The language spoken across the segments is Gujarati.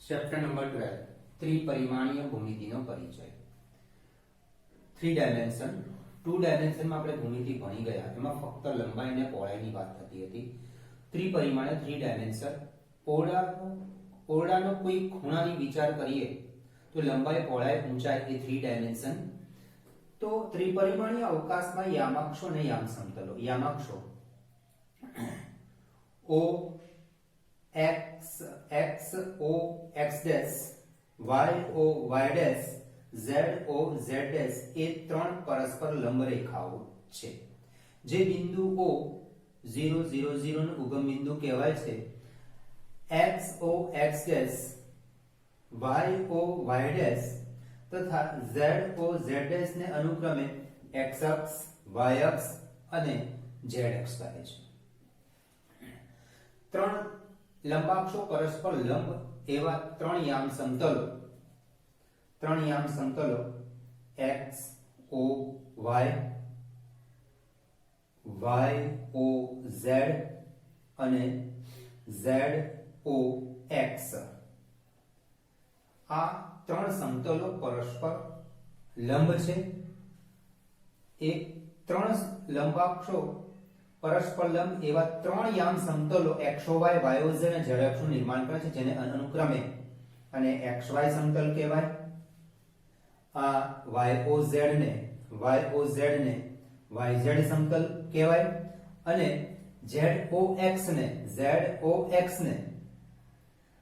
ચેપ્ટર નંબર 12 ત્રિપરિમાણીય ભૂમિતિનો પરિચય. 3 ડાયમેન્શન 2 ડાયમેન્શનમાં આપણે ભૂમિતિ ભણી ગયા. એમાં ફક્ત લંબાઈ અને પહોળાઈની વાત થતી હતી. ત્રિપરિમાણીય 3 ડાયમેન્શન ઓરડાનો કોઈ ખૂણાની વિચાર કરીએ તો લંબાઈ, પહોળાઈ, ઊંચાઈ એ 3 ડાયમેન્શન. તો ત્રિપરિમાણીય અવકાશમાં યામાક્ષો અને યામ સમતલો. યામાક્ષો O x x o x dash, y o y dash, z o z dash એ ત્રણ પરસ્પર લંબ રેખાઓ છે. જે બિંદુ O 0 0 0 નું ઉગમ બિંદુ કહેવાય છે. x o x dash, y o y dash તથા z o z dash ને અનુક્રમે x અક્ષ, y અક્ષ અને z અક્ષ કહે છે. ત્રણ લંબાક્ષો પરસ્પર લંબ એવા ત્રણ યામ સમતલો x o y, y o z અને z o x. આ ત્રણ સમતલો પરસ્પર લંબ છે. એ ત્રણ લંબાક્ષો પરસ્પર લંબ એવા ત્રણ યામ સમતલો xy, yoz અને z અક્ષનું નિર્માણ કરે છે, જેને અનુક્રમે અને xy સમતલ કહેવાય. આ yoz ને yz સમતલ કહેવાય અને zox ને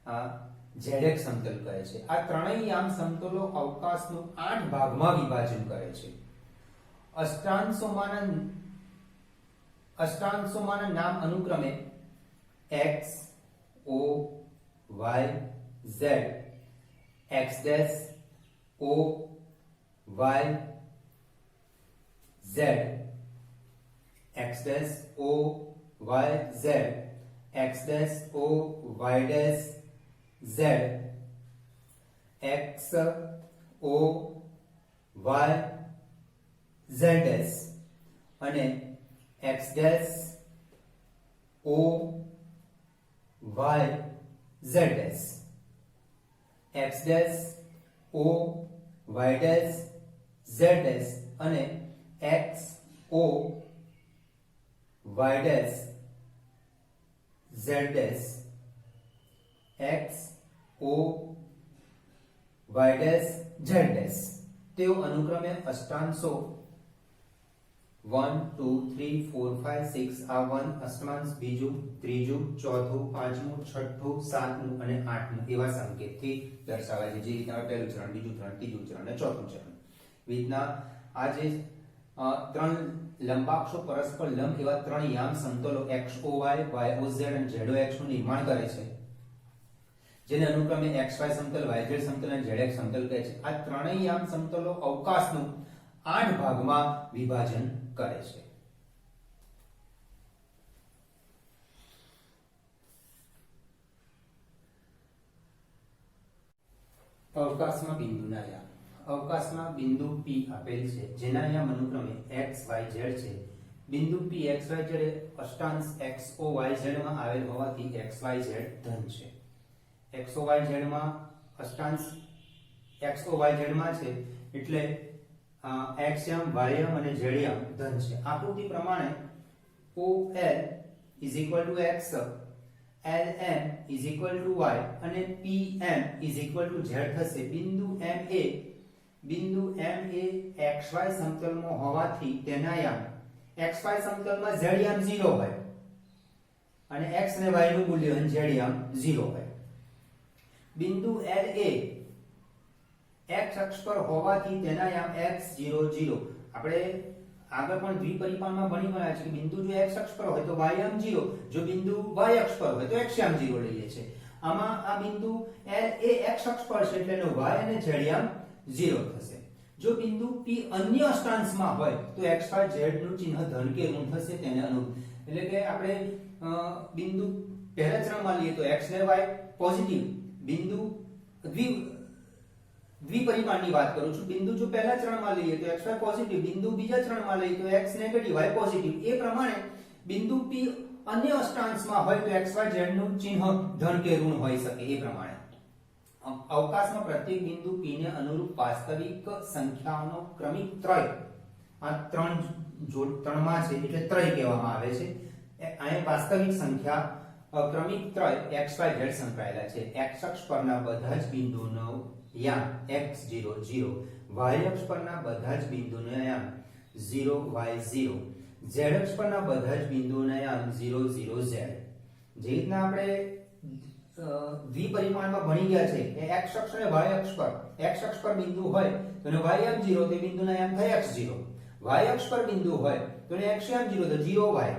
આ zx સમતલ કહે છે. આ ત્રણેય યામ સમતલો અવકાશનું 8 ભાગમાં વિભાજન કરે છે. અષ્ટાંશોમાંના નામ અનુક્રમે x o y z, x dash o y z, x dash o y z, x dash o y dash z, x o y z dash અને x dash o y z dash, x dash o y dash z dash અને x o y dash z dash, x o y dash z dash તેઓ અનુક્રમે અષ્ટાંશો 1 2 3 4 5 6 આ 1 અષ્ટમાંશ, બીજું, ત્રીજું, ચોથું, પાંચમું, છઠ્ઠું, સાતમું અને આઠમું એવા સંકેતથી દર્શાવાય છે. જે રીતના પહેલું ચરણ, બીજું ચરણ, ત્રીજું ચરણ અને ચોથું ચરણ. રીતના આ જે ત્રણ લંબાક્ષો પરસ્પર લંબ એવા ત્રણ યામ સમતલો xo y, yoz અને zox નું નિર્માણ કરે છે, જેને અનુક્રમે xy સમતલ, yz સમતલ અને zx સમતલ કહે છે. આ ત્રણેય યામ સમતલો અવકાશનું 8 ભાગમાં વિભાજન કરે છે. અવકાશમાં બિંદુના યામ. અવકાશમાં બિંદુ P આપેલ છે, જેના યામ અનુક્રમે x y z છે. બિંદુ P x y z અષ્ટાંશ xo y z માં આવેલ હોવાથી x y z ધન છે. xo y z માં અષ્ટાંશ xo y z માં છે એટલે x યામ, y યામ અને z યામ ધન છે. આકૃતિ પ્રમાણે OL x, LM y અને PM z થશે. બિંદુ M એ xy સમતલમાં હોવાથી તેના યામ xy સમતલમાં z યામ 0 હોય અને x અને y નું મૂલ્ય z યામ 0 હોય. બિંદુ L એ x અક્ષ પર હોવાથી તેના યામ x 0 0. આપણે આગળ પણ દ્વિપરિમાણમાં ભણી ગયા છે કે બિંદુ જો x અક્ષ પર હોય તો y યામ 0, જો બિંદુ y અક્ષ પર હોય તો x યામ 0 લઈએ છે. આમાં આ બિંદુ L એ x અક્ષ પર છે એટલે એનો y અને z યામ 0 થશે. જો બિંદુ P અન્ય અષ્ટાંશમાં હોય તો x y z નું ચિહ્ન ધન કે ઋણ થશે તેને અનુરૂપ. એટલે કે આપણે બિંદુ પહેલા ચરણમાં લઈએ તો x અને y પોઝિટિવ. બિંદુ દ્વિપરિમાણની વાત કરું છું. બિંદુ જો પહેલા ચરણમાં લઈએ તો xy પોઝિટિવ, બિંદુ બીજા ચરણમાં લઈએ તો x નેગેટિવ, y પોઝિટિવ. એ પ્રમાણે બિંદુ P અન્ય અષ્ટાંશમાં હોય તો xy z નું ચિહ્ન ધન કે ઋણ હોઈ શકે. એ પ્રમાણે અવકાશમાં પ્રત્યેક બિંદુ P ને અનુરૂપ વાસ્તવિક સંખ્યાઓનો ક્રમિક ત્રય, આ ત્રણમાં છે એટલે ત્રય કહેવામાં આવે છે. અહીં વાસ્તવિક સંખ્યા ક્રમિક ત્રય x y z સંકળાયેલા છે. x અક્ષ પરના બધા જ બિંદુનો યામ x0 0, y અક્ષ પરના બધા જ બિંદુનો યામ 0 y0, z અક્ષ પરના બધા જ બિંદુઓના યામ 0 0 z. જે રીતના આપણે દ્વિપરિમાણમાં ભણી ગયા છે કે x અક્ષ અને y અક્ષ પર, x અક્ષ પર બિંદુ હોય તો એને y યામ 0, તે બિંદુના યામ થાય x0. y અક્ષ પર બિંદુ હોય તો એને x યામ 0, તો 0y.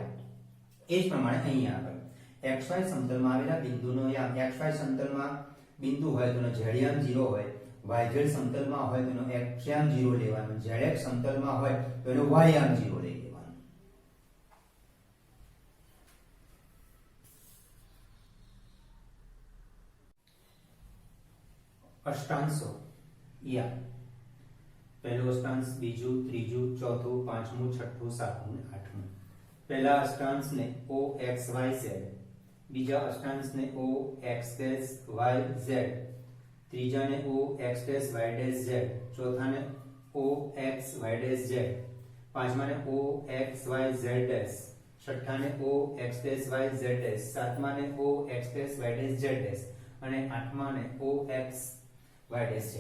એ જ પ્રમાણે અહીંયા આગળ xy સમતલમાં આવેલા બિંદુનો યામ, xy સમતલમાં બિંદુ હોય તો એનો z યામ 0 હોય, yz સમતલમાં હોય તો એનો x યામ 0 લેવાનો, zx સમતલમાં હોય તો એનો y યામ 0 લઈ લેવાનો. અષ્ટાંશો યા પહેલો અષ્ટાંશ, બીજું, ત્રીજું, ચોથું, પાંચમું, છઠ્ઠું, સાતમું, આઠમું. પહેલા અષ્ટાંશને o x y z, બીજા અષ્ટાંશને o x y z, ત્રીજાને o x y z, ચોથાને o x y z, પાંચમાને o x y z, છઠ્ઠાને o x y z, સાતમાને o x y z અને આઠમાને o x y z.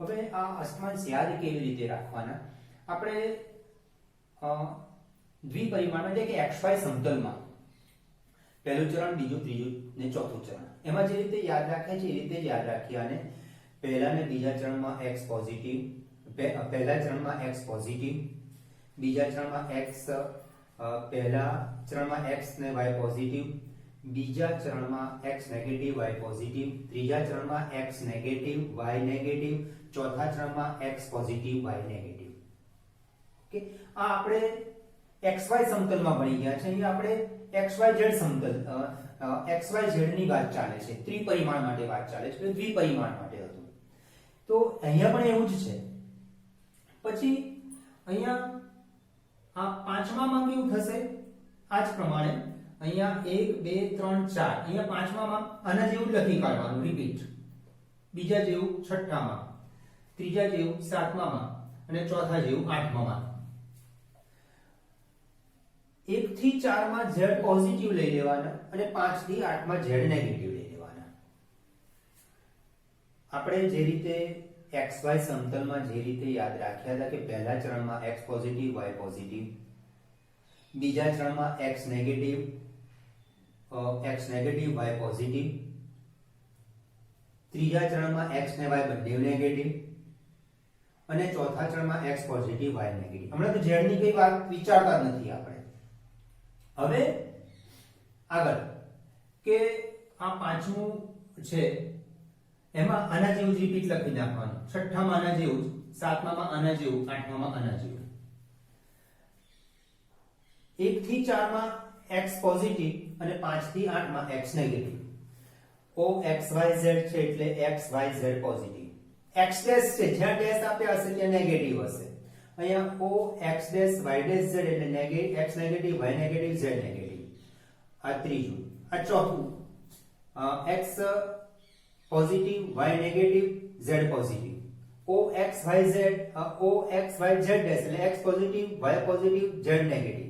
હવે આ અષ્ટાંશ યાદ કેવી રીતે રાખવાના? આપણે દ્વિપરિમાણ એટલે કે xy સમતલમાં પહેલું ચરણ, બીજું, ત્રીજું ને ચોથું ચરણ, એમાં જે રીતે યાદ રાખે છે એ રીતે જ યાદ રાખીએ. અને પહેલા ને બીજા ચરણમાં x પોઝિટિવ, પહેલા ચરણમાં x પોઝિટિવ, બીજા ચરણમાં x, પહેલા ચરણમાં x ને y પોઝિટિવ, બીજા ચરણમાં x નેગેટિવ y પોઝિટિવ, ત્રીજા ચરણમાં x નેગેટિવ y નેગેટિવ, ચોથા ચરણમાં x positive y negative. Okay, આ આપણે xy સમતલમાં ભણી ગયા છે. અહીંયા આપણે xyz સમતલ, xyz ની વાત ચાલે છે, ત્રિપરિમાણ માટે વાત ચાલે છે, દ્વિપરિમાણ માટે હતું. તો અહીંયા પણ એવું જ છે. પછી અહીંયા આ પાંચમામાં કેવું થશે? આ જ પ્રમાણે અહીંયા 1 2 3 4, અહીંયા પાંચમામાં આના જેવું જ લખી કાઢવાનું, રિપીટ. બીજા જેવું છઠ્ઠામાં, ત્રીજા જેવું સાતમામાં અને ચોથા જેવું આઠમામાં. 1 થી 4 માં z પોઝિટિવ લઈ લેવાના અને 5 થી 8 માં z નેગેટિવ લઈ લેવાના. આપણે જે રીતે xy સમતલમાં જે રીતે યાદ રાખ્યા હતા કે પહેલા ચરણમાં x પોઝિટિવ y પોઝિટિવ, બીજા ચરણમાં x નેગેટિવ y પોઝિટિવ, ત્રીજા ચરણમાં x ને y બંને નેગેટિવ અને ચોથા ચરણમાં x પોઝિટિવ y નેગેટિવ. હમણાં તો z ની કઈ વાત વિચારતા નથી આપણે. હવે આગળ કે આ પાંચમું છે એમાં આના જેવું જ રિપીટ લખી નાખવાનું, છઠ્ઠામાં આના જેવું જ, સાતમામાં આના જેવું, આઠમામાં આના જેવું. 1 થી 4 માં x પોઝિટિવ અને 5 થી 8 માં x negative. o x y z છે એટલે x y z positive. x dash છે, જ્યાં ડેશ આપ્યા હશે ત્યાં નેગેટિવ હશે. અહીંયા o x dash y dash z એટલે negative, x negative y negative z negative. આ ત્રીજું. આ ચોથું, x positive y negative z positive. o x y z dash એટલે x positive y positive z negative.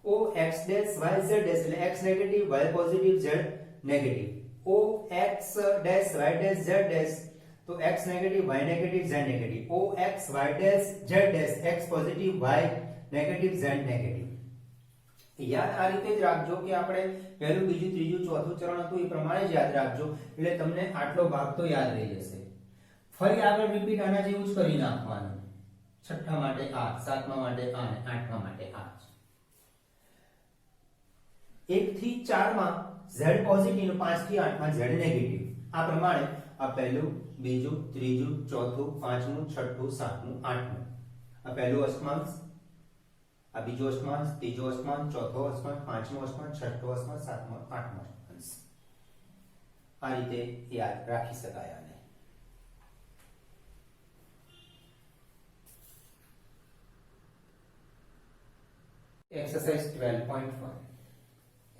o x dash y z dash એટલે x negative y positive z negative. o x dash y dash z dash તો x negative y negative z negative. o x y dash z dash x positive y negative z negative. યાદ આ રીતે જ રાખજો કે આપણે પહેલું, બીજું, ત્રીજું, ચોથું ચરણ હતું એ પ્રમાણે જ યાદ રાખજો એટલે તમને આટલો ભાગ તો યાદ રહી જશે. ફરી આગળ રિપીટ આના જેવું જ કરી નાખવાનું. છઠ્ઠા માટે આ, સાતમા માટે આ અને આઠમા માટે આ. 1 થી 4 માં z પોઝિટિવ, 5 થી 8 માં z નેગેટિવ. આ પ્રમાણે આ પહેલું, બીજું, ત્રીજું, ચોથું, પાંચમું, છઠ્ઠું, સાતમું, આઠમું. આ પહેલું અષ્ટમાંશ, આ બીજો અષ્ટમાંશ, ત્રીજો અષ્ટમાંશ, ચોથો અષ્ટમાંશ, પાંચમો અષ્ટમાંશ, છઠ્ઠો અષ્ટમાંશ, સાતમો, આઠમો અષ્ટમાંશ. આ રીતે યાદ રાખી શકાય આને. Exercise 12.1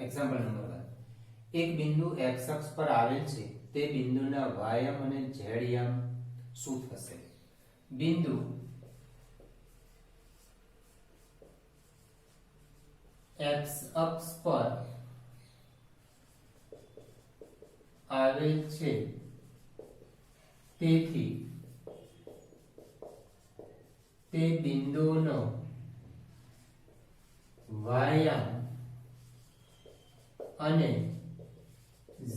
example number 1. એક બિંદુ x અક્ષ પર આવેલ છે તે બિંદુના વાયામ અને ઝેડયામ શું થશે? બિંદુ x અક્ષ પર આવેલ છે, તેથી તે બિંદુનો વાયામ અને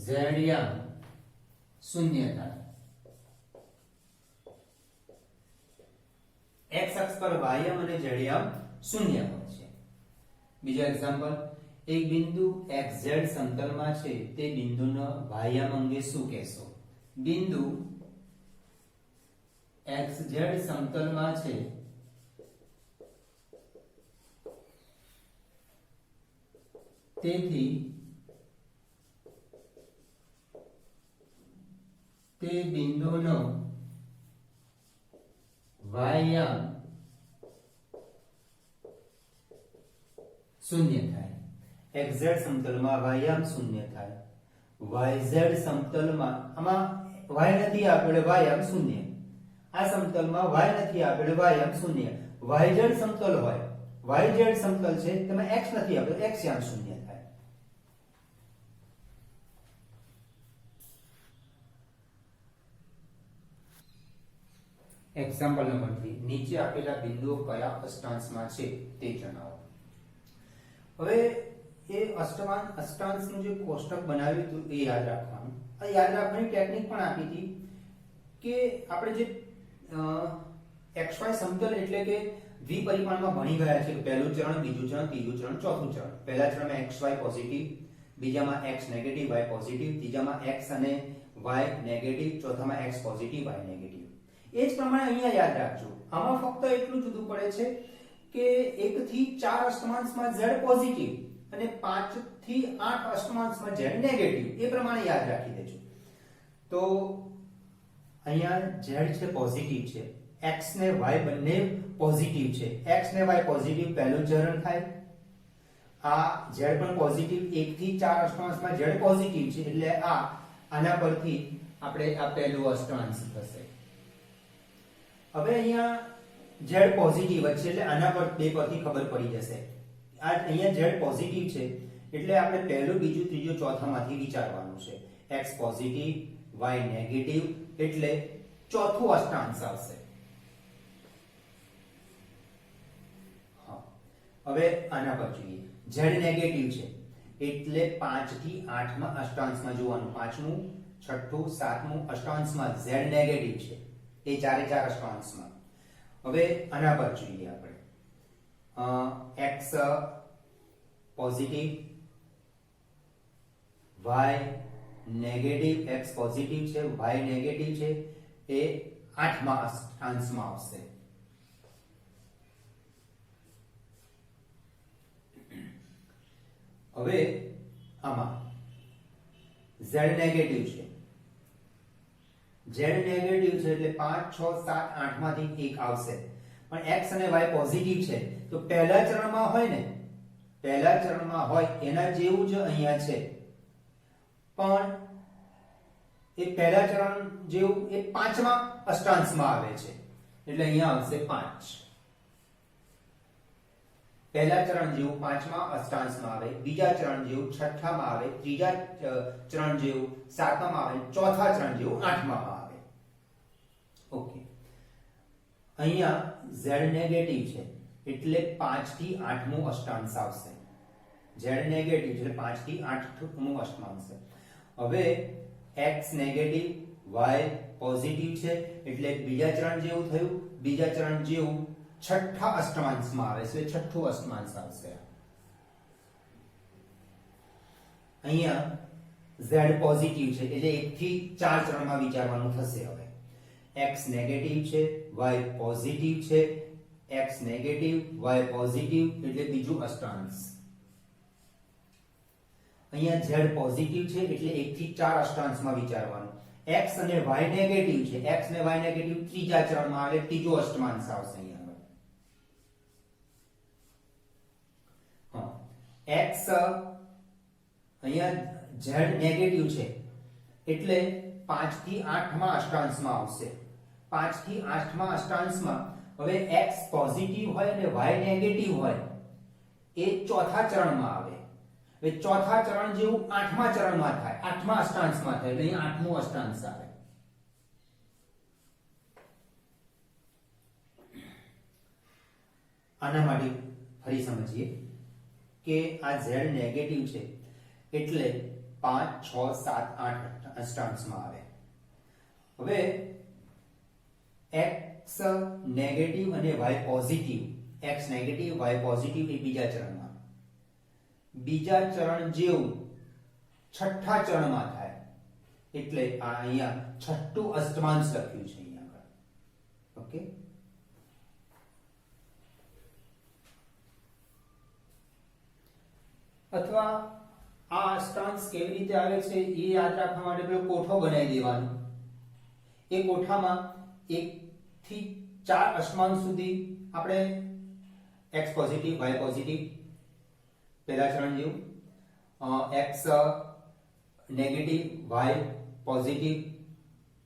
ઝેડયામ શૂન્ય થાય. x અક્ષ પર વાયામ અને ઝેડયામ શૂન્ય હોય છે. બીજો એક્ઝામ્પલ, એક બિંદુ xz સમતલમાં છે, તે બિંદુનો વાયામ અંગે શું કહેશો? બિંદુ xz સમતલમાં છે, તેથી તે બિંદુનો વાયામ શૂન્ય થાય. xz સમતલમાં વાયામ શૂન્ય થાય. yz સમતલમાં આમાં y નથી આપેલ, વાયામ શૂન્ય. આ સમતલમાં y નથી આપેલ, વાયામ શૂન્ય. yz સમતલ હોય, yz સમતલ છે, તેમાં x નથી આપેલ, x યામ શૂન્ય થાય. એક્ઝામ્પલ નંબર 3, નીચે આપેલા બિંદુઓ કયા અષ્ટાંશમાં છે તે જણાવો. હવે એ અષ્ટાંશનું જે કોષ્ટક બનાવ્યું હતું એ યાદ રાખવાનું. આ યાદ રાખવાની ટેકનિક પણ આપી હતી કે આપણે જે xy સમતલ એટલે કે દ્વિપરિમાણમાં ભણી ગયા છે કે પહેલું ચરણ, બીજું ચરણ, ત્રીજું ચરણ, ચોથું ચરણ. પહેલા ચરણમાં xy પોઝિટિવ, બીજામાં x નેગેટિવ, y પોઝિટિવ, ત્રીજામાં x અને y નેગેટિવ, ચોથામાં x પોઝિટિવ, y નેગેટિવ. એ જ પ્રમાણે અહીંયા યાદ રાખજો. આમાં ફક્ત એટલું જુદું પડે છે કે 1 થી 4 અષ્ટમાંશમાં z પોઝિટિવ અને 5 થી 8 અષ્ટમાંશમાં z નેગેટિવ. એ પ્રમાણે યાદ રાખી દેજો. તો અહીંયા z છે પોઝિટિવ છે, x ને y બંને પોઝિટિવ છે. x ને y પોઝિટિવ પહેલું ચરણ થાય. આ z પણ પોઝિટિવ, 1 થી 4 અષ્ટમાંશમાં z પોઝિટિવ છે, એટલે આના પરથી આપણે આ પહેલું અષ્ટાંશ થશે. હવે અહીંયા z પોઝિટિવ છે, એટલે આના પર બે પરથી ખબર પડી જશે. આ અહીંયા z પોઝિટિવ છે, એટલે આપણે પહેલું, બીજું, ત્રીજું, ચોથામાંથી વિચારવાનું છે. x પોઝિટિવ, y નેગેટિવ, એટલે ચોથું અષ્ટાંશ આવશે. હવે આના પર જોઈએ. z નેગેટિવ છે, એટલે 5 થી 8 માં અષ્ટાંશમાં જોવાનું. પાંચમું, છઠ્ઠું, સાતમું અષ્ટાંશમાં z નેગેટિવ છે, એ ચારે ચાર અષ્ટાંશમાં. હવે આના પર જોઈએ આપણે. x positive, y negative, x positive છે, y નેગેટિવ છે, એ 8મા અષ્ટાંશમાં આવશે. હવે આમાં z નેગેટિવ છે, z નેગેટિવ છે, એટલે 5 6 7 8 માંથી એક આવશે. પણ x અને y પોઝિટિવ છે, તો પહેલા ચરણમાં હોય ને, પહેલા ચરણમાં હોય એના જેવું જ અહીંયા છે, પણ એ પહેલા ચરણ જેવું એ 5મા અષ્ટાંશમાં આવે છે, એટલે અહીંયા આવશે 5. પહેલા ચરણ જેવું 5મા અષ્ટાંશમાં આવે, બીજા ચરણ જેવું 6થામાં આવે, ત્રીજા ચરણ જેવું 7મામાં આવે, ચોથા ચરણ જેવું 8મામાં આવે. ઓકે, અહીંયા z નેગેટિવ છે, એટલે 5 થી 8મું અષ્ટાંશ આવશે. z નેગેટિવ એટલે 5 થી 8મું અષ્ટાંશ. હવે x નેગેટિવ, y પોઝિટિવ છે, એટલે બીજા ચરણ જેવું થયું, બીજા ચરણ જેવું છઠ્ઠા અષ્ટાંશમાં આવે છે, છઠ્ઠું અષ્ટાંશ આવશે. અહીંયા z પોઝિટિવ છે, એટલે 1 થી 4 ચરણમાં વિચારવાનું થશે. હવે x નેગેટિવ છે, y પોઝિટિવ છે, x નેગેટિવ, y પોઝિટિવ, એટલે બીજું અષ્ટાંશ. અહીંયા z પોઝિટિવ છે, એટલે 1 થી 4 અષ્ટાંશમાં વિચારવાનું. x અને y નેગેટિવ છે, x અને y નેગેટિવ ત્રીજા ચરણમાં આવે, ત્રીજો અષ્ટાંશ આવશે. અહીંયા x અહીંયા z નેગેટિવ છે, એટલે 5 થી 8 માં અષ્ટાંશમાં આવશે 5 થી 8 માં અષ્ટાંશમાં હવે x પોઝિટિવ હોય અને y નેગેટિવ હોય એ ચોથા ચરણમાં આવે હવે ચોથા ચરણ જેવું 8મા ચરણમાં થાય 8મા અષ્ટાંશમાં થાય એટલે અહીં 8મો અષ્ટાંશ આવે આના માટે ફરી સમજીએ કે આ z નેગેટિવ છે એટલે 5 6 7 8 અષ્ટાંશમાં આવે હવે x નેગેટિવ અને y positive x negative y positive એ બીજા ચરણમાં બીજા ચરણ જેવું છઠ્ઠા ચરણમાં થાય એટલે આ અહીંયા છઠ્ઠું અષ્ટમાંશ લખ્યું છે અહીંયા આગળ ઓકે અથવા આ અષ્ટાંશ કેવી રીતે આવે છે એ યાદ રાખવા માટે પેલો કોઠો બનાવી દેવાનો એ કોઠામાં 1 થી 4 અષ્ટમાંશ સુધી આપણે x પોઝિટિવ y પોઝિટિવ પહેલા ચરણ જેવું x નેગેટિવ y પોઝિટિવ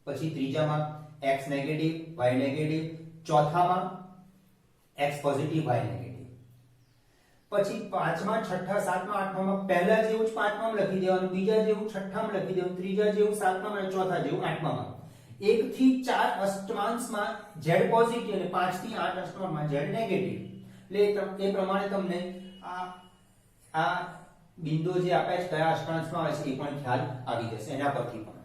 પછી ત્રીજામાં x નેગેટિવ y નેગેટિવ ચોથામાં x પોઝિટિવ y નેગેટિવ પછી પાંચમા છઠ્ઠા સાતમા આઠમા પહેલા જેવું જ પાંચમામાં લખી દેવાનું બીજા જેવું છઠ્ઠામાં લખી દેવાનું ત્રીજા જેવું સાતમામાં અને ચોથા જેવું આઠમામાં 1 થી 4 અષ્ટમાંશમાં z પોઝિટિવ અને 5 થી 8 અષ્ટમાંશમાં z નેગેટિવ એટલે એ પ્રમાણે તમને આ બિંદુઓ જે આપ્યા છે કયા અષ્ટાંશમાં આવે છે એ પણ ખ્યાલ આવી જશે એના પરથી પણ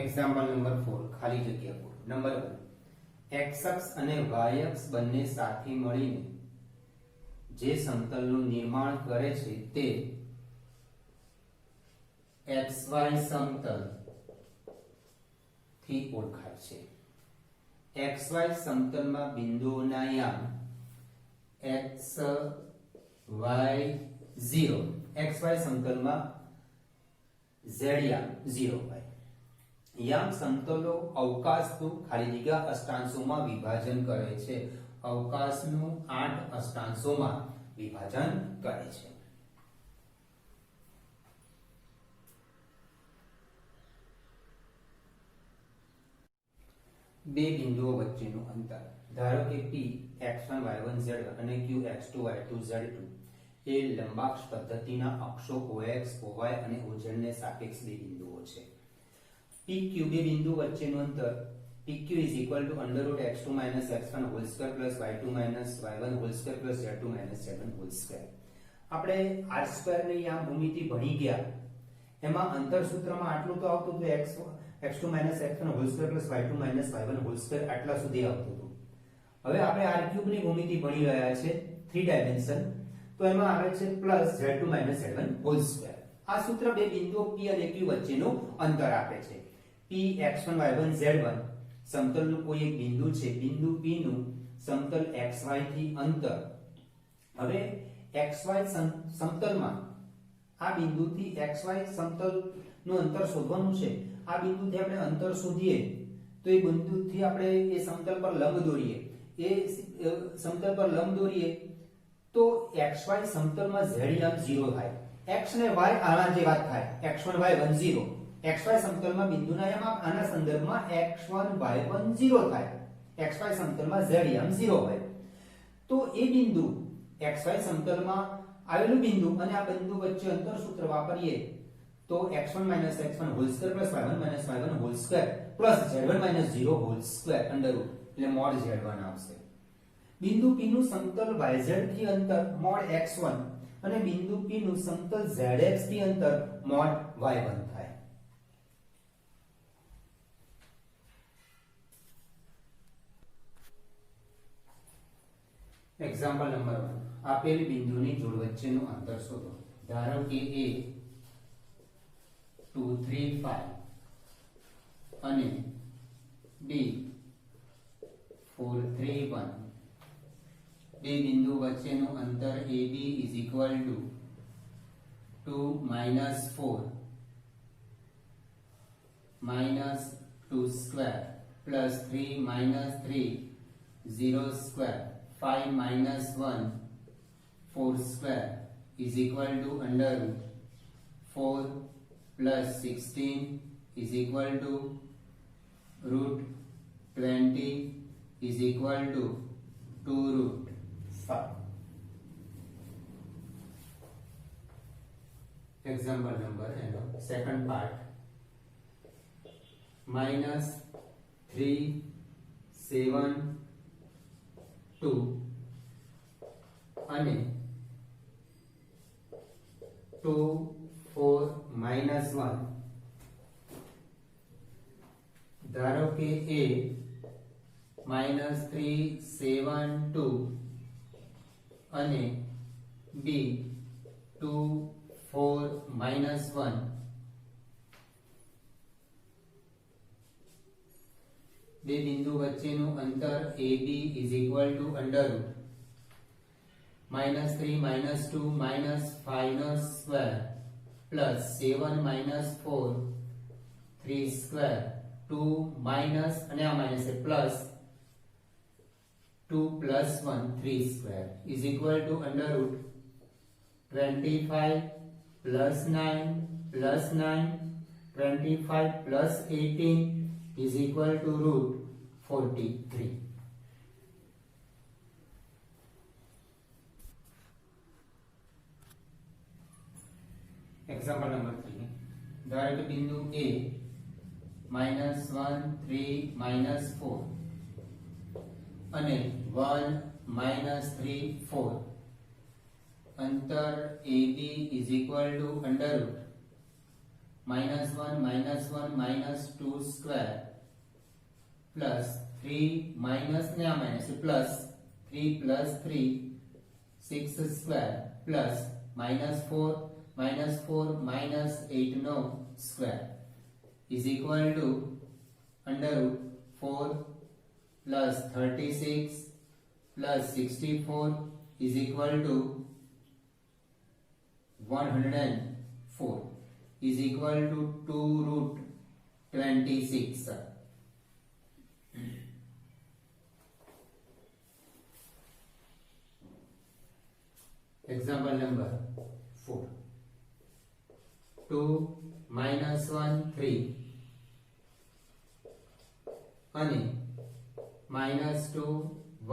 એક્ઝામ્પલ નંબર 4 ખાલી જગ્યા પૂરો નંબર 1 x અક્ષ અને y અક્ષ બંને સાથે મળીને જે સમતલનું નિર્માણ કરે છે તે xy સમતલ થી ઓળખાય છે xy સમતલમાં બિંદુઓના યામ x y 0 xy સમતલમાં z યામ 0 હોય યામ સમતલો અવકાશનું ખાલી જગ્યા અષ્ટાંશોમાં વિભાજન કરે છે અવકાશનું 8 અષ્ટાંશોમાં વિભાજન કરે છે બે બિંદુઓ વચ્ચેનું અંતર ધારો કે p x1 y1 z1 અને q x2 y2 z2 એ લંબાક્ષ પદ્ધતિના અક્ષો ox oy અને oz ને સાપેક્ષ બે બિંદુઓ છે pq બે બિંદુ વચ્ચેનું અંતર pq = x2 - x1 whole square plus y2 - y1 whole square plus z2 - z1 whole square આપણે r2 ની આ ભૂમિતિ ભણી ગયા એમાં અંતર સૂત્રમાં આટલું તો આવતું હતું x2 - x1 whole square plus y2 - y1 whole square આટલા સુધી આવતું હતું હવે આપણે r3 ની ભૂમિતિ ભણી રહ્યા છે 3 ડાયમેન્શન તો એમાં આવે છે plus z2 - z1 whole square આ સૂત્ર બે બિંદુઓ p અને q વચ્ચેનું અંતર આપે છે p x1 y1 z1 સમતલનું કોઈ એક બિંદુ છે બિંદુ p નું સમતલ xy થી અંતર હવે xy સમતલમાં આ બિંદુથી xy સમતલનું અંતર શોધવાનું છે આ બિંદુથી આપણે અંતર શોધીએ તો એ બિંદુથી આપણે એ સમતલ પર લંબ દોરીએ તો xy સમતલમાં z યામ 0 થાય x અને y આના જેવા થાય x1 y1 0 xy સમતલમાં બિંદુના યામ આના સંદર્ભમાં x1 y1 0 થાય xy સમતલમાં z યામ 0 હોય તો એ બિંદુ xy સમતલમાં આવેલું બિંદુ અને આ બિંદુ વચ્ચે અંતર સૂત્ર વાપરીએ તો x1 - x1 whole square plus y1 - y1 whole square plus z1 - 0 whole square under root એટલે mod z1 આવશે બિંદુ p નું સમતલ yz થી અંતર mod x1 અને બિંદુ p નું સમતલ zx થી અંતર mod y1 થાય એક્ઝામ્પલ નંબર 1 આપેલ બિંદુની જોડ વચ્ચેનું અંતર શોધો ધારો કે a 2 3 5 અને b 4 3 1 બે બિંદુ વચ્ચેનું અંતર AB = 2 - 4 - 2 square plus 3 - 3 0 square 5 - 1 4 square is equal to under root 4 plus 16 is equal to root 20 is equal to 2 root 5. Example number and second part. Minus 3 7 2 અને 2 4 minus 1. ધારો કે A minus 3 7 2 અને B 2 4 minus 1. બે બિંદુ વચ્ચેનું અંતર AB is equal to under root minus 3 minus 2 minus 5 no square plus 7 minus 4 3 square 2 minus અને આ minus છે plus 2 plus 1 3 square is equal to under root 25 plus 9 plus 9 25 plus 18 is equal to root 43. Example number 3. ધારો કે બિંદુ A minus 1 3 minus 4 અને 1 minus 3 4. અંતર AB is equal to under root minus 1 minus 1 minus 2 square plus 3 minus ને આ minus plus 3 plus 3 6 square plus minus 4 minus 4 minus 8 no square is equal to under root 4 plus 36 plus 64 is equal to 104 is equal to 2 root 26. Example number 4. 2 minus 1 3 અને minus 2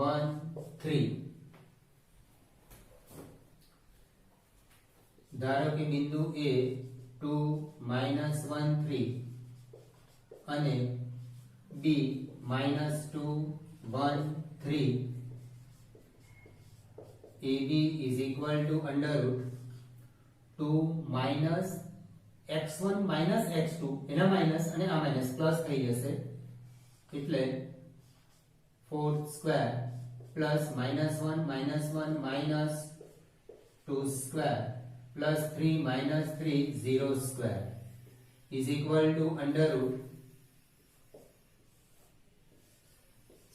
1 3. ધારો કે બિંદુ A 2 minus 1 3 અને B minus 2 1 3. AB is equal to under root 2 minus x1 minus x2 એના minus અને આ minus plus થઈ જશે એટલે 4 square plus minus 1 minus 1 minus 2 square plus 3 minus 3 0 square is equal to under root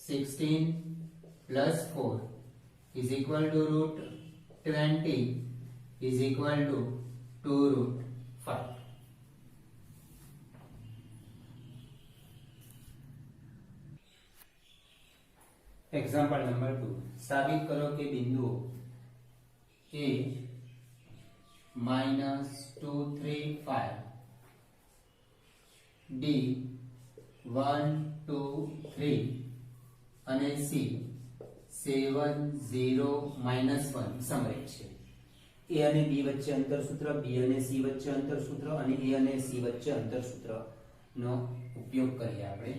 16 plus 4 is equal to root 20 is equal to 2 root 5. Example number 2. साबित करो कि बिंदु A minus 2 3 5 D 1 2 3 અને C 7 0 minus 1 સમરેખ છે. A અને B વચ્ચે અંતર સૂત્ર, B અને C વચ્ચે અંતર સૂત્ર અને A અને C વચ્ચે અંતર સૂત્રનો ઉપયોગ કરીએ આપણે.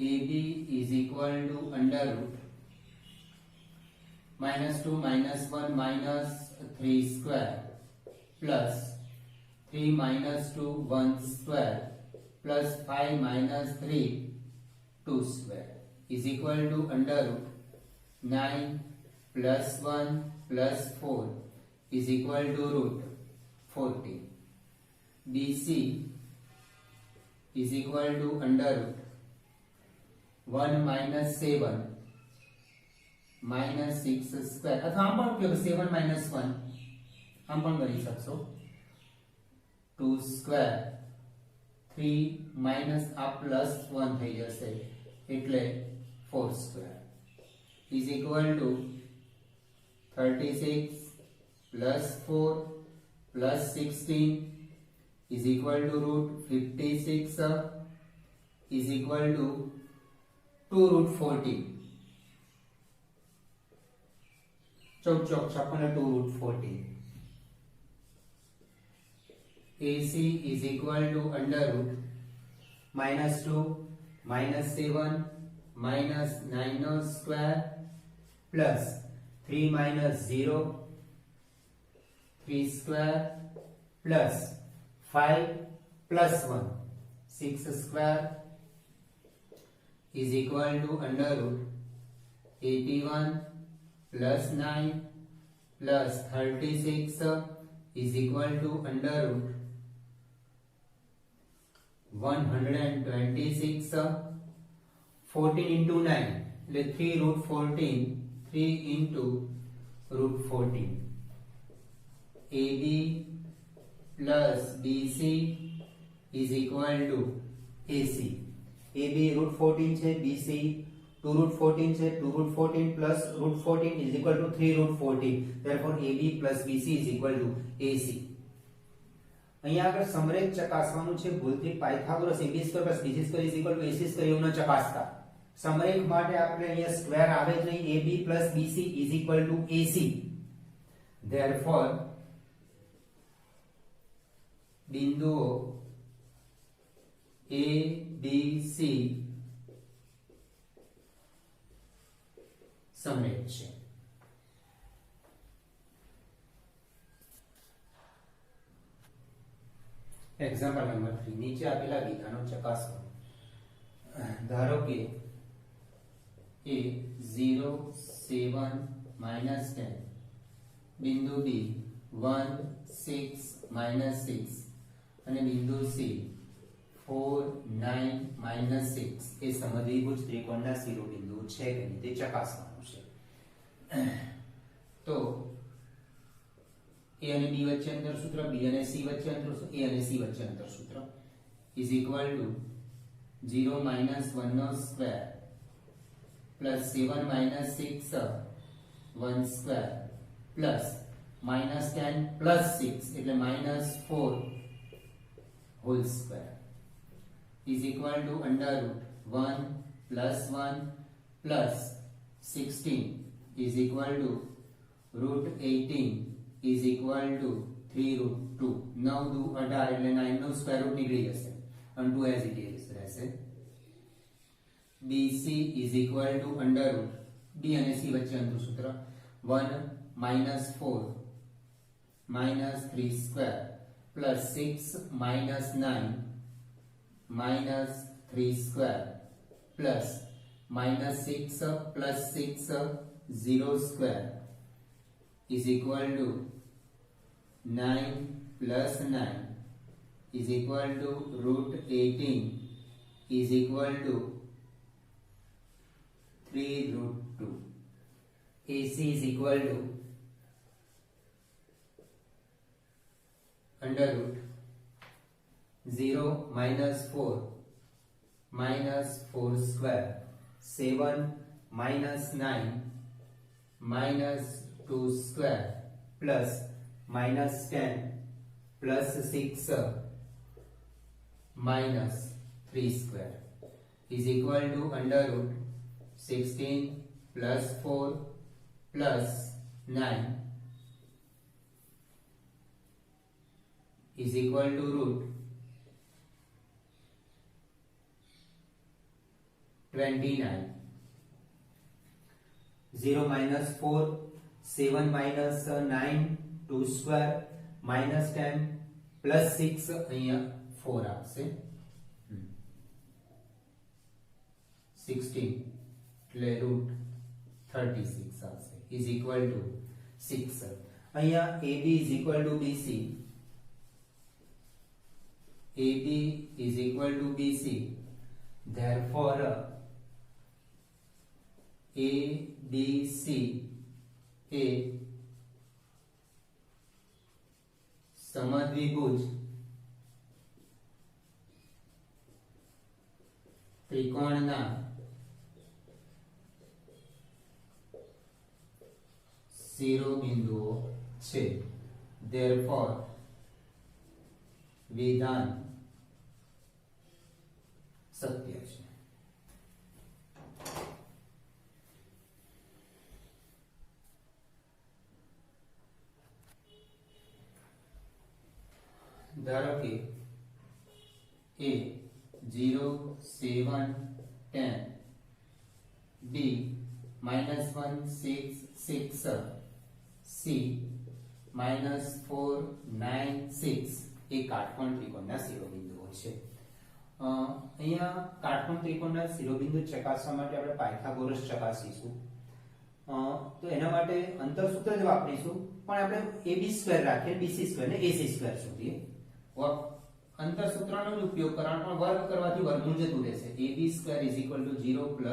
AB is equal to under root minus 2 minus 1 minus 3 square plus 3 minus 2 1 square plus 5 minus 3 2 square is equal to under root 9 plus 1 plus 4 is equal to root 40. BC is equal to under root 1 minus 7 minus 6 square અથવા આમ પણ ઉપયોગ 7 minus 1 આમ પણ કરી શકશો 2 square 3 minus આ plus 1 થઈ જશે એટલે 4 square is equal to 36 +4 +16 is equal to √56 is equal to 2√40. Chowk 2√40. AC is equal to under root -2 -7 -9 square plus 3 -0 3 square plus 5 plus 1 6 square is equal to under root 81 plus 9 plus 36 is equal to under root 126. 14 into 9 એટલે 3√14 3 into √14. AB plus BC is equal to AC. AB √14 છે, BC 2√14 છે, 2√14 plus √14 is equal to 3√14. Therefore AB plus BC is equal to AC. અહીંયા આગળ સમરેખ ચકાસવાનું છે. ભૂલથી Pythagoras AB² + BC² is equal to AC² એવું ન ચકાસતા. સમરેખ માટે આપણે અહીંયા સ્ક્વેર આવે જ નહીં. AB plus BC is equal to AC. Therefore બિંદુઓ A B C સમરેખ છે. એક્ઝામ્પલ નંબર 3 નીચે આપેલા વિધાનો ચકાસો. ધારો કે A 0 7 -10, બિંદુ B 1 6 -6 અને બિંદુ C 4 9 -6 એ સમદ્વિભુજ ત્રિકોણના શિરોબિંદુ છે કે નહીં તે ચકાસવાનું છે. તો A અને B વચ્ચે અંતર સૂત્ર, B અને C વચ્ચે અંતર સૂત્ર, A અને C વચ્ચે અંતર સૂત્ર is equal to 0 - 1 square plus 7 - 6 1 square plus -10 plus 6 એટલે -4 whole square is equal to under root 1 plus 1 plus 16 is equal to √18 is equal to 3√2. 9 દુ 18 એટલે 9 નો સ્ક્વેર રૂટ નીકળી જશે and 2 as it is રહેશે. BC is equal to under root B અને C વચ્ચે અંતર સૂત્ર 1 -4 -3 square plus 6 -9 -3 square plus -6 plus 6 0 square is equal to 9 plus 9 is equal to √18 is equal to 3√2. AC is equal to under root 0 -4 -4 square 7 -9 -2 square plus -10 plus 6 -3 square is equal to under root 16 plus 4 plus 9 is equal to root 29. 0 -4 7 -9 2 square -10 plus 6 અહીંયા 4 આવશે 16 એટલે રૂટ 36 આવશે is equal to 6. અહીંયા AB is equal to BC, AB is equal to BC, therefore ABC એ સમદ્વિભુજ ત્રિકોણના શિરોબિંદુઓ છે, therefore વિધાન સત્ય છે. ધારો કે A 0 7 10 B -1 6 6 C -4 9 6 એ કાટકોણ ત્રિકોણના શિરોબિંદુઓ છે. અહીંયા કાટકોણ ત્રિકોણના શિરોબિંદુ ચકાસવા માટે આપણે પાયથાગોરસ ચકાસીશું. તો એના માટે અંતર સૂત્ર જ વાપરીશું, પણ આપણે AB² રાખીએ, BC² ને AC² શોધીએ. અંતર સૂત્રનો જ ઉપયોગ કરવાનો, પણ વર્ગ કરવાથી વર્ગમૂળ જતું રહેશે. AB² = 0 + 1²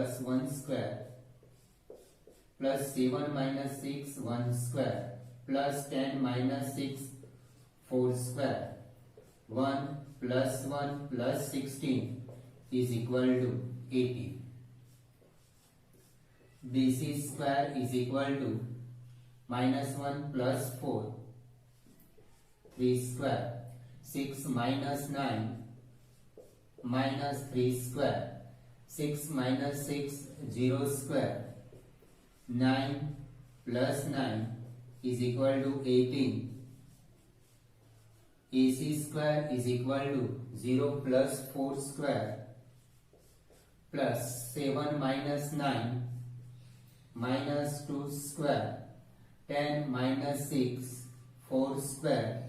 + 7 - 6 1² + 10 - 6 4² 1 + 1 + 16 = 18. BC² = -1 + 4 3² 6 - 9 -3² 6 - 6 0², 9 + 9 = 18. AC² = 0 + 4² + 7 - 9 -2², 10 - 6 4²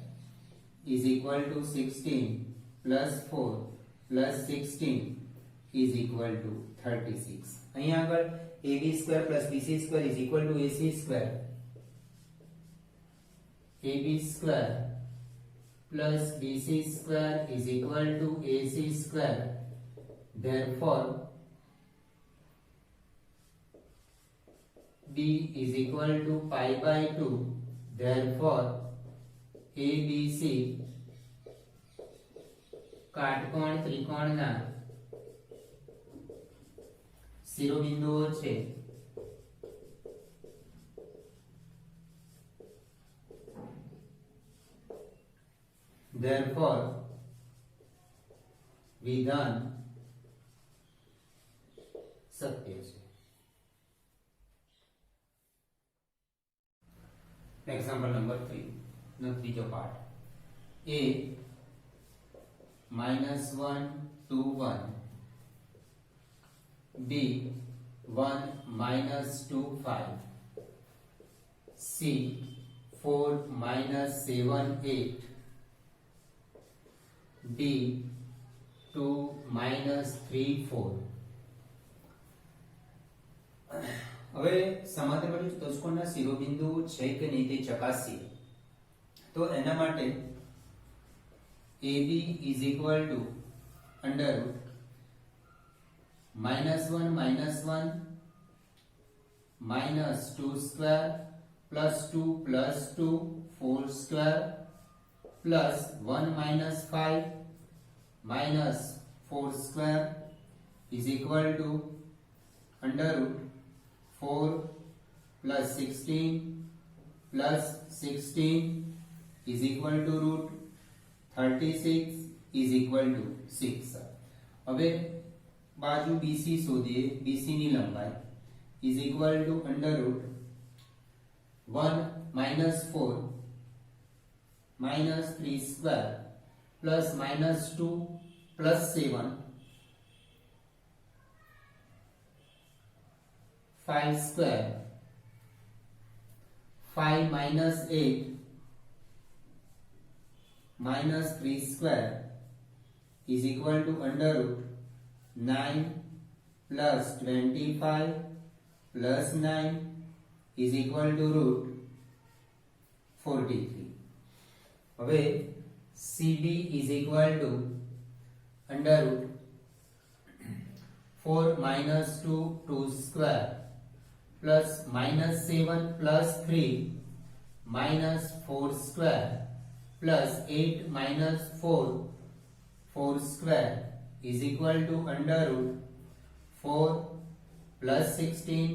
= 16 + 4 + 16 = 36. અહીંયા આગળ AB² + BC² = AC². AB² + BC² = AC². Therefore B = π/2. Therefore ABC કાટકોણ ત્રિકોણના શિરોબિંદુઓ છે. Therefore વિધાન સત્ય છે. એક્ઝામ્પલ નંબર 3 નો ત્રીજો પાઠ. A -1 2 1 B 1 -2 5 C 4 -7 8 D 2 -3 4. હવે સમાંતર બાજુ ચતુષ્કોણના શિરોબિંદુ છે કે નહીં તે ચકાસીએ. તો એના માટે AB = √(-1 - 1 -2² +2 + 2 4² +1 - 5 -4² √4 + 16 + 16 √36 6. હવે બાજુ BC શોધીએ. BC ની લંબાઈ √(1 - 4 -3² +-2 +7 5² 5 - 8 -3² √9 + 25 + 9 √43. હવે CB = √4 - 2 2² +-7 + 3 -4² +8 - 4 4² √4 + 16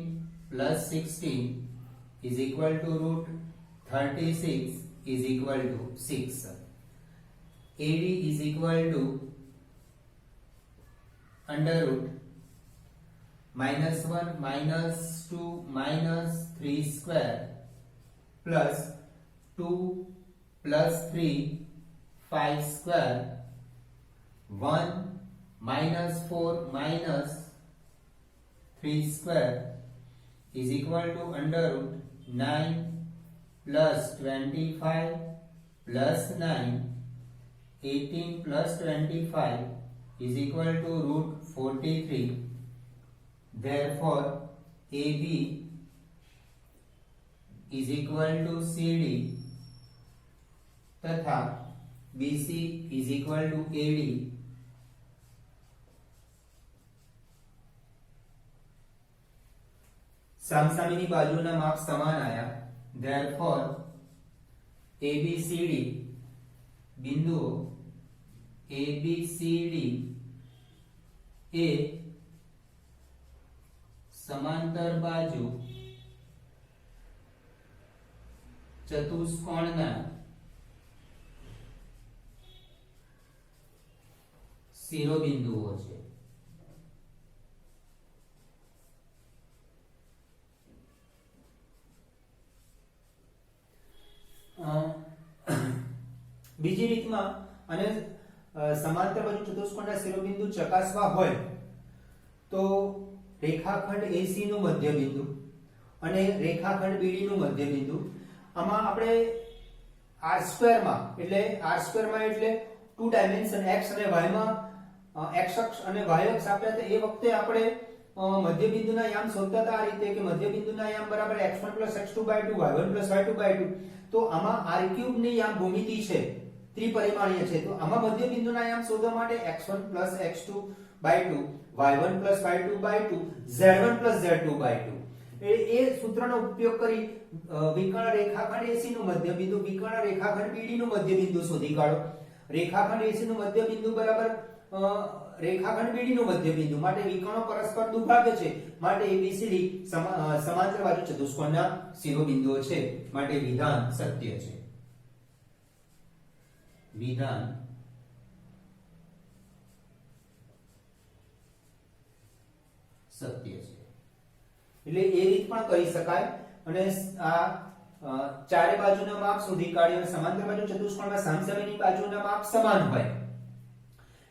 + 16 √36 36 is equal to 6. AD is equal to under root -1 -2 -3 square plus 2 plus 3 5 square 1 -4 -3 square is equal to under root 9 plus 25 plus 9 18 plus 25 is equal to root 43. Therefore AB is equal to CD तथा BC is equal to AD. सामसामेनी बाजूना माप समान आया. Therefore ABCD बिंदुओं ABCD ए समांतर बाजू चतुष्कोणना શિરોબિંદુઓ છે. બીજી રીતમાં અને સમાંતર બાજુ ચતુષ્કોણના શિરોબિંદુ ચકાસવા હોય તો રેખાખંડ AC નું મધ્યબિંદુ અને રેખાખંડ BD નું મધ્યબિંદુ આમાં આપણે R² માં એટલે 2 ડાયમેન્શન x અને y માં x અક્ષ અને y અક્ષ આપ્યા હતા. એ વખતે આપણે મધ્યબિંદુના યામ શોધતા હતા આ રીતે કે મધ્યબિંદુના યામ બરાબર x1 x2/2 y1 y2/2. તો આમાં r³ ની યામ ભૂમિતિ છે, ત્રિપરિમાણીય છે. તો આમાં મધ્યબિંદુના યામ શોધવા માટે x1 x2/2 y1 y2/2 z1 z2/2 એ સૂત્રનો ઉપયોગ કરી વિકર્ણ રેખાખંડ AC નું મધ્યબિંદુ વિકર્ણ રેખાખંડ BD નું મધ્યબિંદુ શોધી કાઢો. રેખાખંડ AC નું મધ્યબિંદુ બરાબર રેખાખંડ BD નું મધ્યબિંદુ માટે વિકર્ણો પરસ્પર દુભાગે છે. માટે ABCD સમાંતર બાજુ ચતુષ્કોણના શિરોબિંદુઓ છે. માટે વિધાન સત્ય છે. વિધાન સત્ય છે. એટલે એ રીત પણ કરી શકાય અને આ ચારે બાજુના માપ શોધી કાઢી અને સમાંતર બાજુ ચતુષ્કોણમાં સામસામેની બાજુના માપ સમાન હોય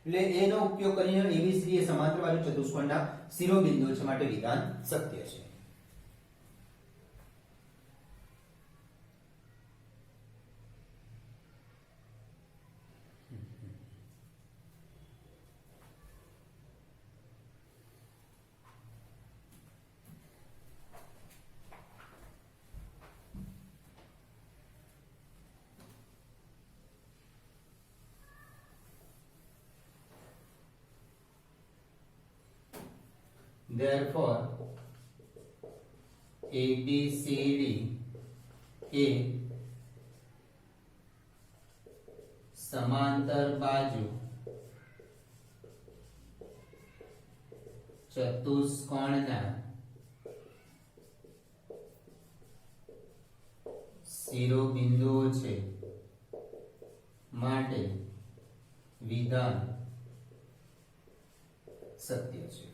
એટલે એનો ઉપયોગ કરીને ABCD એ સમાંતર બાજુ ચતુષ્કોણના શિરોબિંદુઓ છે. માટે વિધાન સત્ય છે. Therefore ABCD એ સમાંતર બાજુ ચતુષ્કોણના શિરોબિંદુઓ છે. માટે વિધાન સત્ય છે.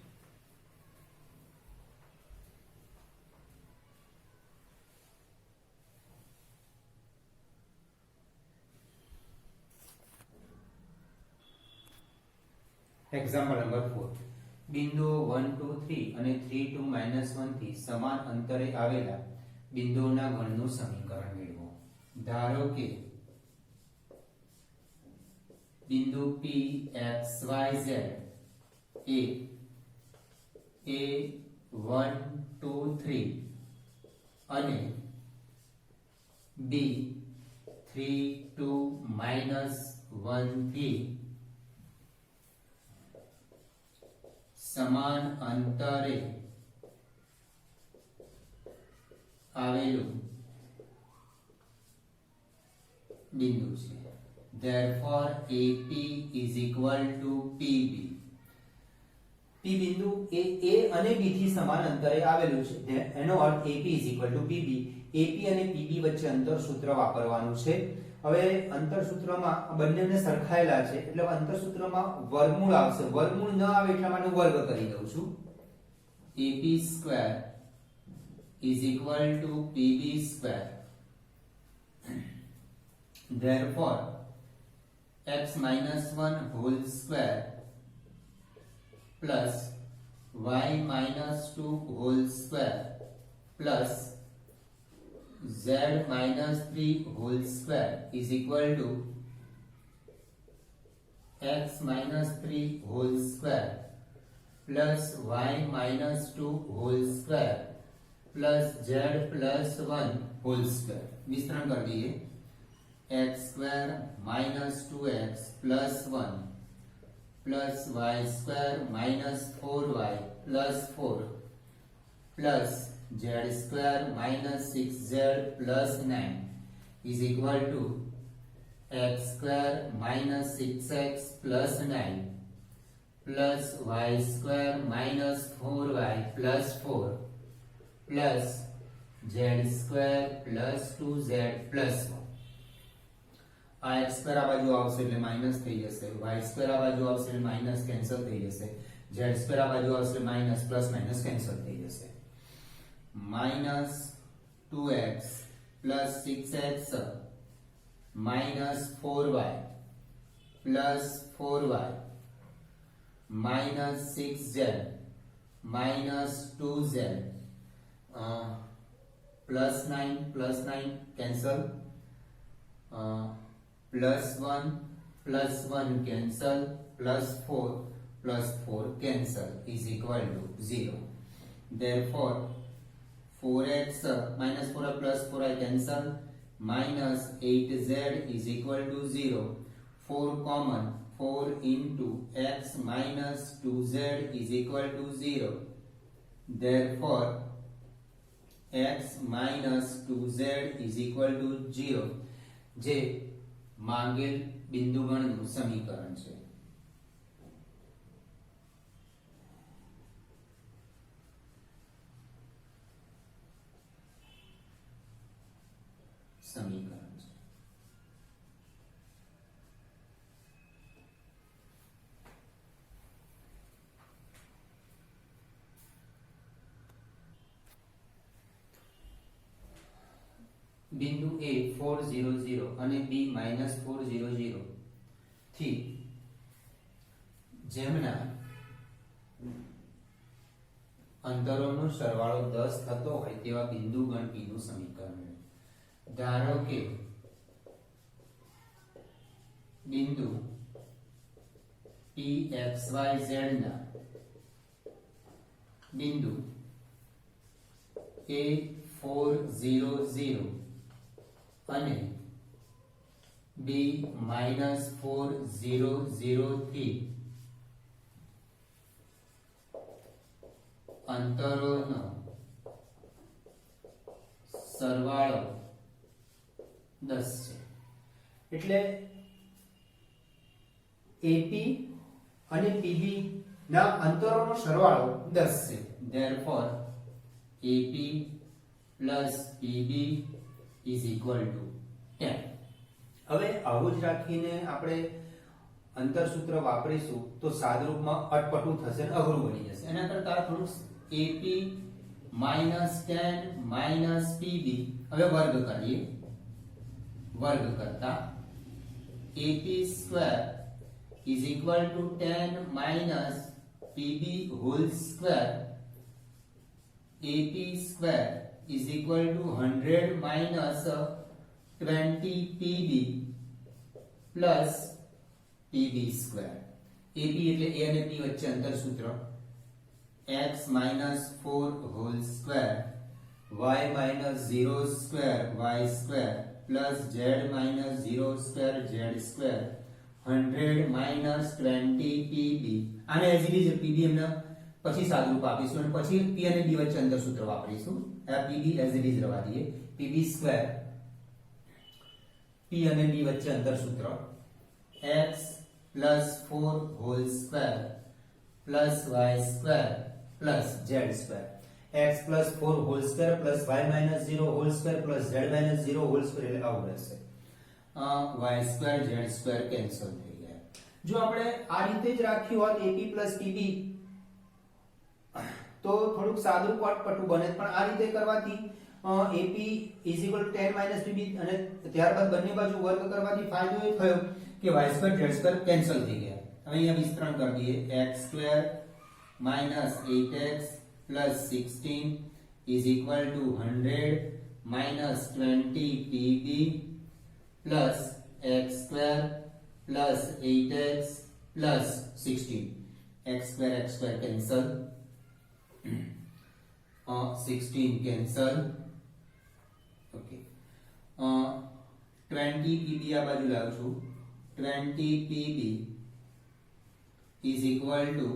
એક્ઝામ્પલ નંબર 4 બિંદુઓ 1 2 3 અને 3 2 -1 થી સમાન અંતરે આવેલા બિંદુઓના ગણનું સમીકરણ મેળવો. ધારો કે બિંદુ P X Y Z એ A1 2 3 અને B 3 2 -1 થી સમાન અંતરે આવેલું બિંદુ છે. Therefore AP is equal to PB. P બિંદુ એ A અને B થી સમાન અંતરે આવેલું છે. એનો અર્થ AP is equal to PB. AP અને પીબી વચ્ચે અંતર સૂત્ર વાપરવાનું છે. હવે અંતર સૂત્રમાં બંનેને સરખાયેલા છે એટલે અંતર સૂત્રમાં વર્ગમૂળ આવશે. વર્ગમૂળ ન આવે એટલા માટે વર્ગ કરી દઉં છું. ap square is equal to pb square. Therefore x minus 1 whole square plus y minus 2 whole square plus z minus 3 whole square is equal to x minus 3 whole square plus y minus 2 whole square plus z plus 1 whole square. विस्तरण कर दीजिए. x square minus 2x plus 1 plus y square minus 4y plus 4 plus z square minus 6z plus 9 is equal to x square minus 6x plus 9 plus y square minus 4y plus 4 plus z square plus 2z plus 1. આ x સ્ક્વેર આ બાજુ આવશે એટલે માઈનસ થઈ જશે, y સ્ક્વેર આ બાજુ આવશે એટલે માઈનસ કેન્સલ થઈ જશે, z સ્ક્વેર આ બાજુ આવશે એટલે માઈનસ પ્લસ માઈનસ કેન્સલ થઈ જશે. minus 2x plus 6x minus 4y plus 4y minus 6z minus 2z plus 9 cancel, plus 1 cancel, plus 4 cancel is equal to 0. Therefore 4x minus 4 plus 4I cancel, minus 8z is equal to 0. 4 common, 4 into x minus 2z is equal to 0. Therefore x minus 2z is equal to 0. જે માંગેલ બિંદુગણનું સમીકરણ છે. બિંદુ A 400 અને B -400 થી જેમના અંતરોનો સરવાળો 10 થતો હોય તેવા બિંદુગણ P નું સમીકરણ. ધારો કે બિંદુ PXYZ ના બિંદુ A400 અને B -400 થી અંતરોનો સરવાળો 10 છે. એટલે AP અને PB ના અંતરોનો સરવાળો 10 છે. Therefore AP plus PB is equal to 10. હવે આવું જ રાખીને આપણે અંતર સૂત્ર વાપરીશું તો સાદરૂપમાં અટપટું થશે અને અઘરું બની જશે. એના કરતા થોડું AP -10 PB હવે વર્ગ કરીએ. વર્ગ કરતા AP square is equal to 10 PB whole square. AP square is equal to 100 -20 PB plus PB square. AP એટલે A અને P વચ્ચે અંતર સૂત્ર. x -4 whole square y -0 square y square plus z -0 square z square 100 -20 PB. આને એઝ ઇટ ઇઝ PB એમના પછી સાદુરૂપ આપીશું અને પછી P અને B વચ્ચે અંતર સૂત્ર વાપરીશું. આ PB એઝ ઇટ ઇઝ રહેવા દઈએ. PB square P અને B વચ્ચે અંતર સૂત્ર x +4 whole square plus y square plus z square. x plus 4 whole square plus y minus 0 whole square plus z minus 0 whole square એટલે આવું રહેશે. y square z square cancel થઈ ગયા. જો આપણે આ રીતે જ રાખ્યું હોત ap plus pb તો થોડુંક સાદું પટપટું બને, પણ આ રીતે કરવાથી ap is equal to 10 minus pb અને ત્યારબાદ બંને બાજુ વર્ગ કરવાથી ફાયદો એ થયો કે y square z square cancel થઈ ગયા. હવે અહીંયા વિસ્તરણ કરી દઈએ. x square minus 8x plus 16 is equal to 100 minus 20 pb plus x square plus 8x plus 16. x square cancel. 16 cancel. Okay. 20 pb આ બાજુ લાવું છું. 20 pb is equal to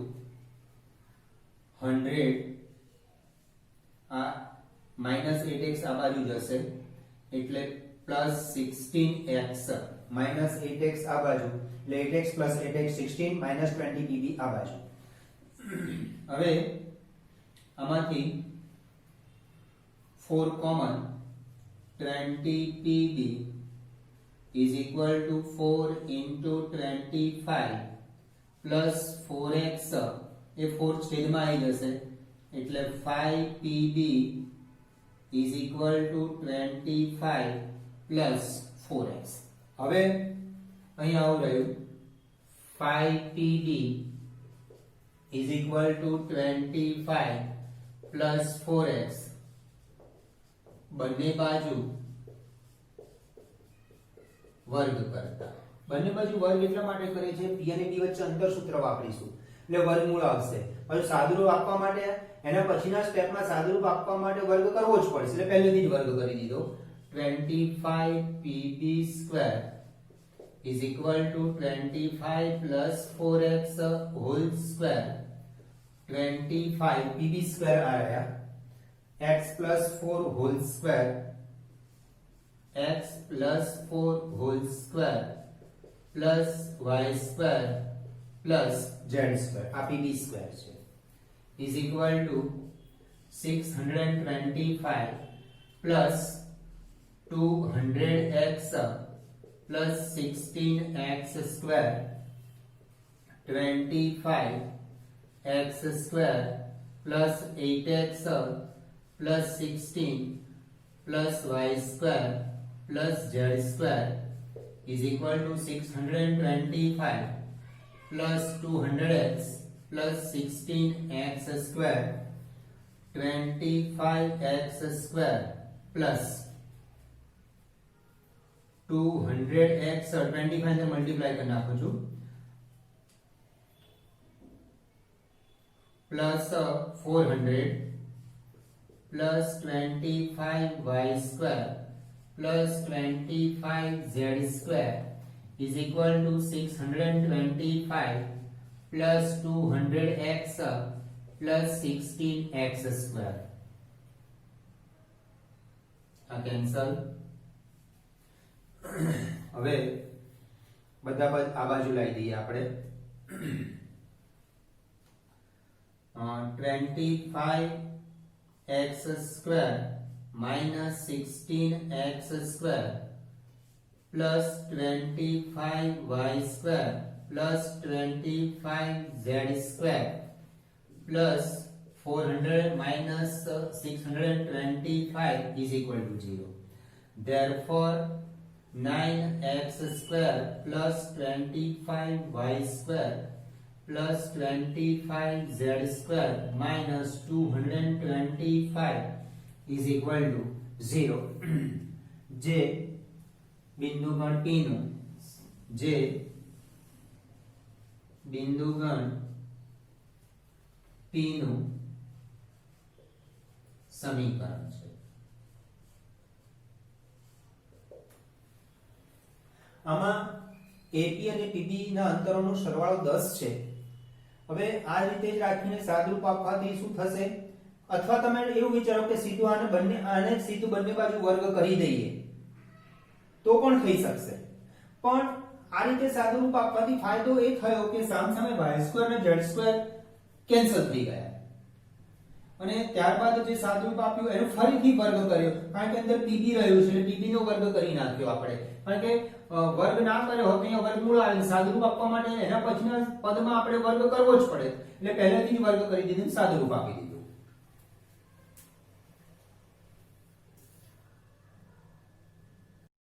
100 minus 8x આ બાજુ જશે એટલે plus 16x minus 8x આ બાજુ એટલે 8x plus 8x 16 minus 20 pb આ બાજુ. હવે આમાંથી 4 common. 20 pb is equal to 4 into 25 plus 4x એ 4 છેદમાં આવી જશે એટલે 5 pb is equal to 25 plus 4x. હવે અહીં આવું રહ્યું 5 pb is equal to 25 plus 4x. બંને બાજુ વર્ગ કરતા. બંને બાજુ વર્ગ એટલા માટે કરે છે p અને b વચ્ચે અંતર સૂત્ર વાપરીશું એટલે વર્ગમૂળ આવશે. હવે સાદુરૂપ આપવા માટે એના પછીના સ્ટેપમાં સાદુરૂપ આપવા માટે વર્ગ કરવો જ પડશે એટલે પહેલેથી જ વર્ગ કરી દીધો. 25 pb square is equal to 25 plus 4x whole square. 25 pb square आ रहा x plus 4 whole square x plus 4 whole square plus y square plus z square આ pb square છે is equal to 625 plus 200x plus 16x square 25x square plus 8x plus 16 plus y square plus z square is equal to 625 plus 200x plus 16x square 25x square plus 200x 25 से मल्टीप्लाई करना आपको जो plus 400 plus 25y square plus 25z square is equal to 625 plus 200x plus 16x square. cancel. હવે બધા આ બાજુ લાવી દઈએ આપણે. 25x square minus 16x square plus 25y square plus 25z square plus 400 minus 625 is equal to 0. Therefore 9x square plus 25y square plus 25z square minus 225 is equal to 0. J બિંદુગણ P નું J બિંદુગણ P નું સમીકરણ છે. આમાં AP અને PB ના અંતરોનો સરવાળો 10 છે. હવે આ રીતે જ રાખીને સાદરૂપ આપવાથી શું થશે? અથવા તમે એવું વિચારો કે સીધું આને સીધું બંને બાજુ વર્ગ કરી દઈએ તો પણ થઈ શકશે. પણ આ રીતે સાદરૂપ આપવાથી ફાયદો એ થયો કે સામસામે y2 અને z2 કેન્સલ થઈ ગયા. અને ત્યારબાદ જે સાદુરૂપ આપ્યું એનો ફરીથી વર્ગ કર્યો, કારણ કે અંદર pb રહ્યું છે એટલે pb નો વર્ગ કરી નાખ્યો આપણે, કારણ કે વર્ગ ના કર્યો હોત અહીંયા વર્ગમૂળ આવે, સાદુરૂપ આપવા માટે એના પછીના પદમાં આપણે વર્ગ કરવો જ પડે, એટલે પહેલેથી જ વર્ગ કરી દીધું, સાદુરૂપ આપી દીધું.